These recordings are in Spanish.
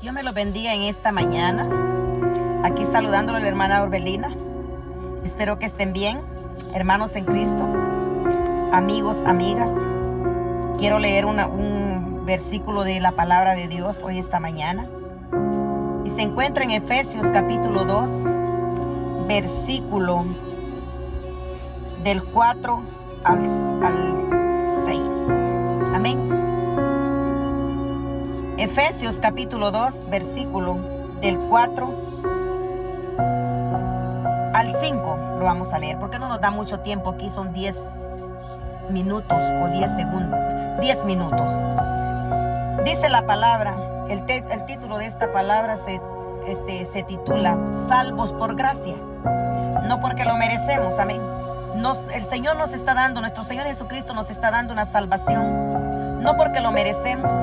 Dios me los bendiga en esta mañana. Aquí saludándole a la hermana Orbelina. Espero que estén bien, hermanos en Cristo, amigos, amigas. Quiero leer un versículo de la palabra de Dios hoy esta mañana. Y se encuentra en Efesios capítulo 2, versículo del 4 al 6. Amén. Efesios capítulo 2, versículo del 4 al 5. Lo vamos a leer porque no nos da mucho tiempo. Aquí son 10 minutos o 10 segundos. 10 minutos. Dice la palabra, el título de esta palabra se titula Salvos por gracia, no porque lo merecemos. Amén. El Señor nos está dando, nuestro Señor Jesucristo nos está dando una salvación, no porque lo merecemos,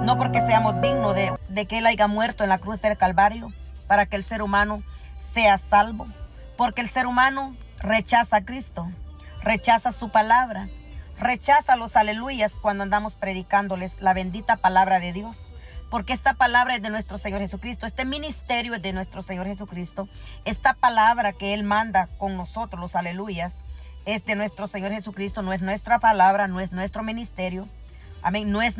no porque seamos dignos de que Él haya muerto en la cruz del Calvario para que el ser humano sea salvo, porque el ser humano rechaza a Cristo, rechaza su palabra, rechaza los aleluyas cuando andamos predicándoles la bendita palabra de Dios. Porque esta palabra es de nuestro Señor Jesucristo, este ministerio es de nuestro Señor Jesucristo, esta palabra que Él manda con nosotros, los aleluyas, es de nuestro Señor Jesucristo, no es nuestra palabra, no es nuestro ministerio, amén, no es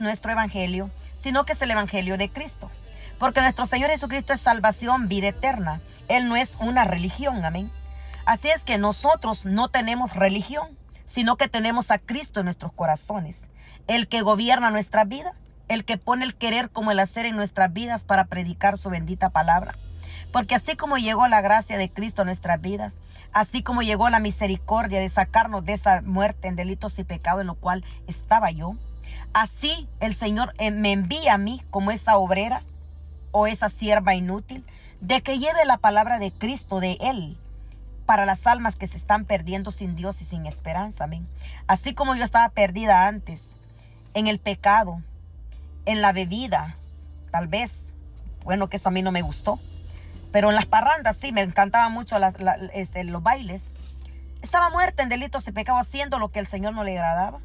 nuestro evangelio, sino que es el evangelio de Cristo. Porque nuestro Señor Jesucristo es salvación, vida eterna, Él no es una religión, amén. Así es que nosotros no tenemos religión, sino que tenemos a Cristo en nuestros corazones, el que gobierna nuestra vida, el que pone el querer como el hacer en nuestras vidas para predicar su bendita palabra. Porque así como llegó la gracia de Cristo a nuestras vidas, así como llegó la misericordia de sacarnos de esa muerte en delitos y pecado en lo cual estaba yo, así el Señor me envía a mí como esa obrera o esa sierva inútil de que lleve la palabra de Cristo, de Él, para las almas que se están perdiendo sin Dios y sin esperanza. Amén. Así como yo estaba perdida antes en el pecado, en la bebida, tal vez, bueno, que eso a mí no me gustó, pero en las parrandas sí, me encantaban mucho los bailes. Estaba muerta en delitos y pecado, haciendo lo que al Señor no le agradaba,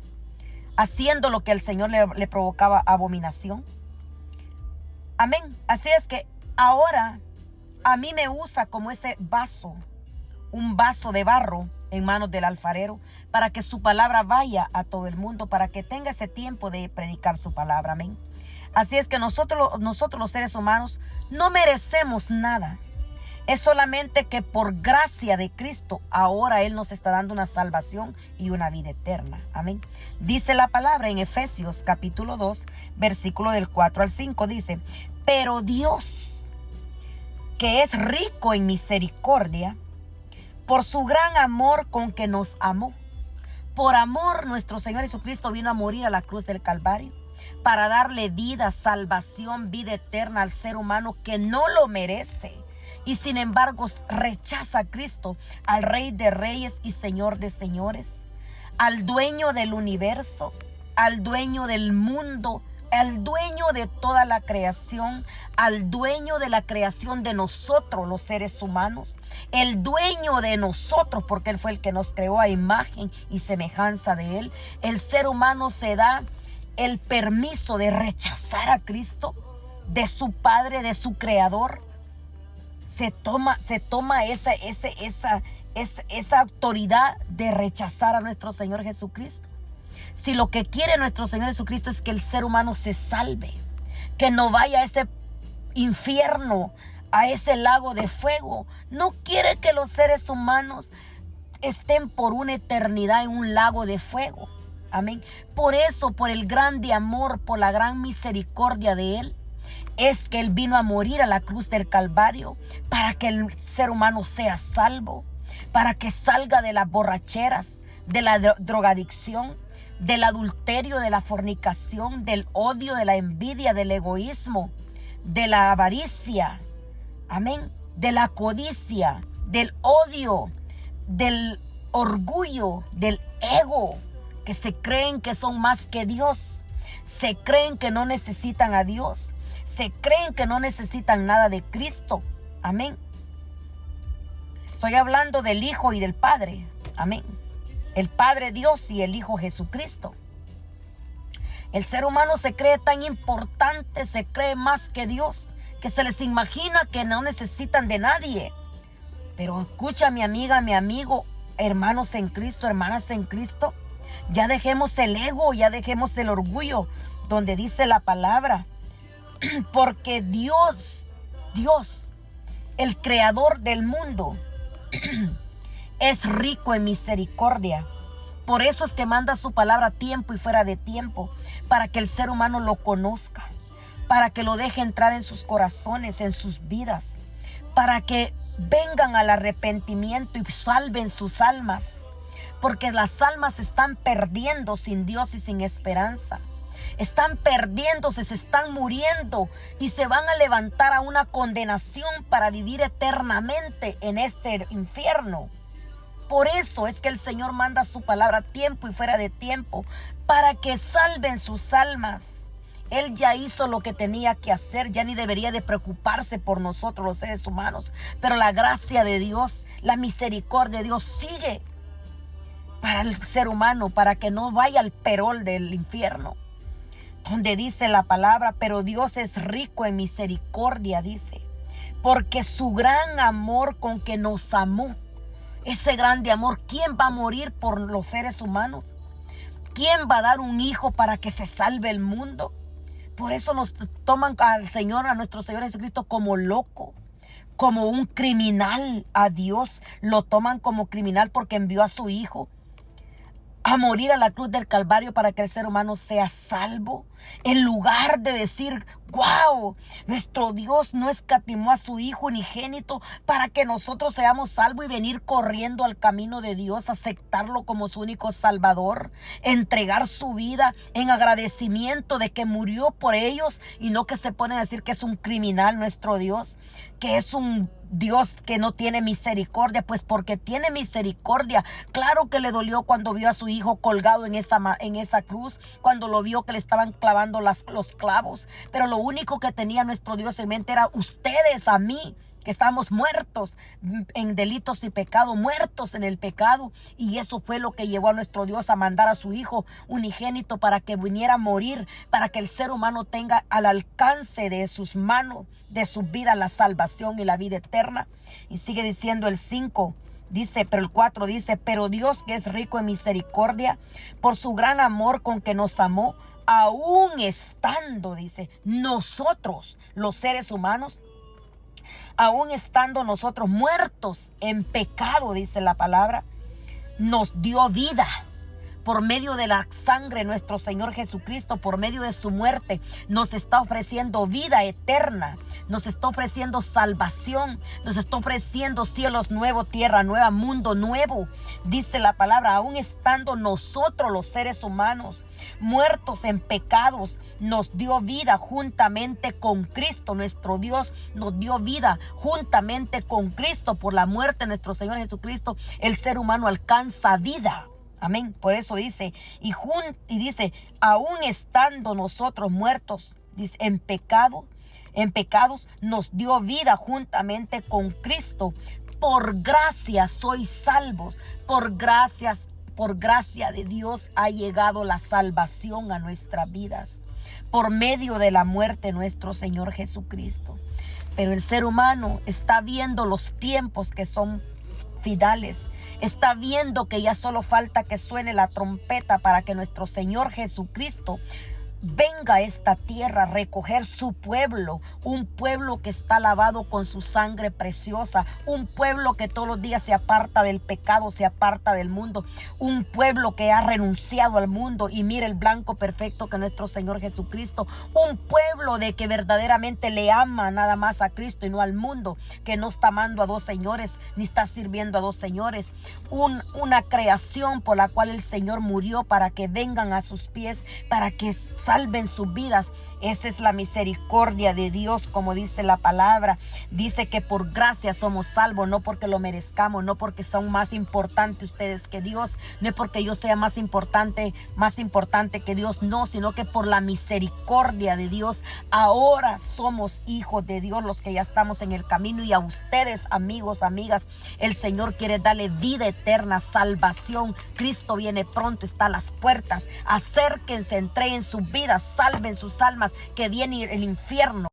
haciendo lo que al Señor le provocaba abominación. Amén. Así es que ahora a mí me usa como ese vaso, un vaso de barro en manos del alfarero, para que su palabra vaya a todo el mundo, para que tenga ese tiempo de predicar su palabra. Amén. Así es que nosotros los seres humanos no merecemos nada. Es solamente que por gracia de Cristo ahora Él nos está dando una salvación y una vida eterna. Amén. Dice la palabra en Efesios capítulo 2, versículo del 4 al 5, dice: pero Dios, que es rico en misericordia, por su gran amor con que nos amó. Por amor, nuestro Señor Jesucristo vino a morir a la cruz del Calvario para darle vida, salvación, vida eterna al ser humano que no lo merece. Y sin embargo rechaza a Cristo, al Rey de Reyes y Señor de Señores, al dueño del universo, al dueño del mundo, al dueño de toda la creación, al dueño de la creación de nosotros los seres humanos, el dueño de nosotros, porque Él fue el que nos creó a imagen y semejanza de Él. El ser humano se da el permiso de rechazar a Cristo, de su Padre, de su Creador. Se toma esa autoridad de rechazar a nuestro Señor Jesucristo. Si lo que quiere nuestro Señor Jesucristo es que el ser humano se salve, que no vaya a ese infierno, a ese lago de fuego, no quiere que los seres humanos estén por una eternidad en un lago de fuego. Amén. Por eso, por el grande amor, por la gran misericordia de Él, es que Él vino a morir a la cruz del Calvario para que el ser humano sea salvo, para que salga de las borracheras, de la drogadicción, del adulterio, de la fornicación, del odio, de la envidia, del egoísmo, de la avaricia, amén, de la codicia, del odio, del orgullo, del ego, que se creen que son más que Dios, se creen que no necesitan a Dios, se creen que no necesitan nada de Cristo. Amén. Estoy hablando del Hijo y del Padre. Amén. El Padre Dios y el Hijo Jesucristo. El ser humano se cree tan importante, se cree más que Dios, que se les imagina que no necesitan de nadie. Pero escucha, mi amiga, mi amigo, hermanos en Cristo, hermanas en Cristo, ya dejemos el ego, ya dejemos el orgullo, donde dice la palabra, porque Dios, el creador del mundo, es rico en misericordia. Por eso es que manda su palabra a tiempo y fuera de tiempo, para que el ser humano lo conozca, para que lo deje entrar en sus corazones, en sus vidas, para que vengan al arrepentimiento y salven sus almas, porque las almas se están perdiendo sin Dios y sin esperanza. Están perdiéndose, se están muriendo y se van a levantar a una condenación para vivir eternamente en este infierno. Por eso es que el Señor manda su palabra a tiempo y fuera de tiempo, para que salven sus almas. Él ya hizo lo que tenía que hacer, ya ni debería de preocuparse por nosotros los seres humanos. Pero la gracia de Dios, la misericordia de Dios sigue para el ser humano, para que no vaya al perol del infierno. Donde dice la palabra, pero Dios es rico en misericordia, dice, porque su gran amor con que nos amó, ese grande amor, ¿quién va a morir por los seres humanos? ¿Quién va a dar un hijo para que se salve el mundo? Por eso nos toman al Señor, a nuestro Señor Jesucristo, como loco, como un criminal. A Dios lo toman como criminal porque envió a su hijo a morir a la cruz del Calvario para que el ser humano sea salvo. En lugar de decir, wow, nuestro Dios no escatimó a su hijo unigénito para que nosotros seamos salvos y venir corriendo al camino de Dios, aceptarlo como su único salvador, entregar su vida en agradecimiento de que murió por ellos, y no que se ponen a decir que es un criminal nuestro Dios, que es un Dios que no tiene misericordia. Pues porque tiene misericordia. Claro que le dolió cuando vio a su hijo colgado en esa cruz, cuando lo vio que le estaban clavando los clavos. Pero lo único que tenía nuestro Dios en mente era ustedes, a mí, que estamos muertos en delitos y pecado, muertos en el pecado. Y eso fue lo que llevó a nuestro Dios a mandar a su hijo unigénito para que viniera a morir, para que el ser humano tenga al alcance de sus manos, de su vida, la salvación y la vida eterna. Y sigue diciendo el 5, dice, pero el 4 dice, pero Dios, que es rico en misericordia, por su gran amor con que nos amó, aún estando, dice, nosotros, los seres humanos, aún estando nosotros muertos en pecado, dice la palabra, nos dio vida. Por medio de la sangre de nuestro Señor Jesucristo, por medio de su muerte, nos está ofreciendo vida eterna, nos está ofreciendo salvación, nos está ofreciendo cielos nuevos, tierra nueva, mundo nuevo. Dice la palabra, aún estando nosotros los seres humanos muertos en pecados, nos dio vida juntamente con Cristo. Nuestro Dios nos dio vida juntamente con Cristo. Por la muerte de nuestro Señor Jesucristo, el ser humano alcanza vida. Amén. Por eso dice, y dice, aún estando nosotros muertos, dice, en pecados, nos dio vida juntamente con Cristo. Por gracia sois salvos. Por gracia de Dios ha llegado la salvación a nuestras vidas, por medio de la muerte de nuestro Señor Jesucristo. Pero el ser humano está viendo los tiempos que son finales. Está viendo que ya solo falta que suene la trompeta para que nuestro Señor Jesucristo venga a esta tierra a recoger su pueblo, un pueblo que está lavado con su sangre preciosa, un pueblo que todos los días se aparta del pecado, se aparta del mundo, un pueblo que ha renunciado al mundo y mira el blanco perfecto que es nuestro Señor Jesucristo, un pueblo de que verdaderamente le ama nada más a Cristo y no al mundo, que no está amando a dos señores ni está sirviendo a dos señores, una creación por la cual el Señor murió para que vengan a sus pies, para que salven sus vidas. Esa es la misericordia de Dios, como dice la palabra. Dice que por gracia somos salvos, no porque lo merezcamos, no porque son más importantes ustedes que Dios, no es porque yo sea más importante que Dios, no, sino que por la misericordia de Dios ahora somos hijos de Dios, los que ya estamos en el camino. Y a ustedes, amigos, amigas, el Señor quiere darle vida eterna, salvación. Cristo viene pronto, está a las puertas. Acérquense, entreguen su vida vidas, salven sus almas, que viene el infierno.